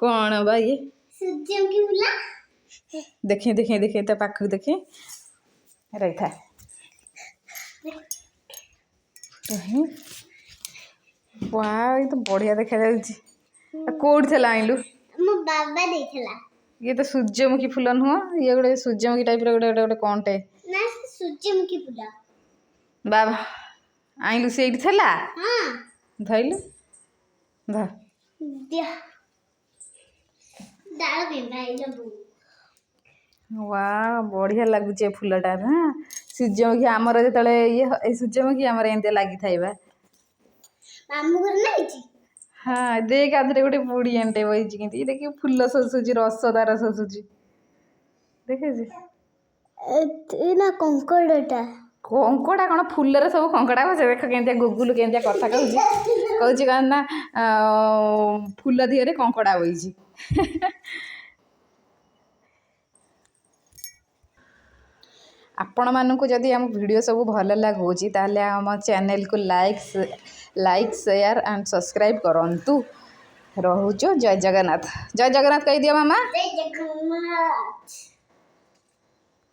कौन बा ये सूरजमुखी फूल देखे देखे देखे तो पाख देखे रही था वाह ये तो बढ़िया देखा जाउची कोड थला आइलु मो बाबा देखला ये तो सूर्यमुखी फूल नुह ये गोटे सूर्यमुखी टाइप गोटे गोटे गोटे कौन टे ना सूरजमुखी फूल बाबा आइलु से थला हां धइलु ध दिया डाल के भाई लबू वाह बढ़िया लगुचे फूलटा ना सूर्यमुखी आमर जो ये सूर्यमुखी आमर एमती लगी थाइबा मामू घर नहीं छी हाँ देख आधे गोटे बुढ़ी एंटे बही कि देखिए फुल शोषुची रस तार शोषुची देखे ना कंकड़टा कंकड़ा कौन फुलर सब कंकड़ा बसे देख के गुगुल के कथा कहूँ कौन ना फुल दिहरे कंकड़ा बही आपण मानक जदि आम वीडियो सब भल लगुच ताले आम चैनल को लाइक शेयर एंड सब्सक्राइब करंतु रोचो जय जगन्नाथ कह दियो मामा जय जगन्नाथ।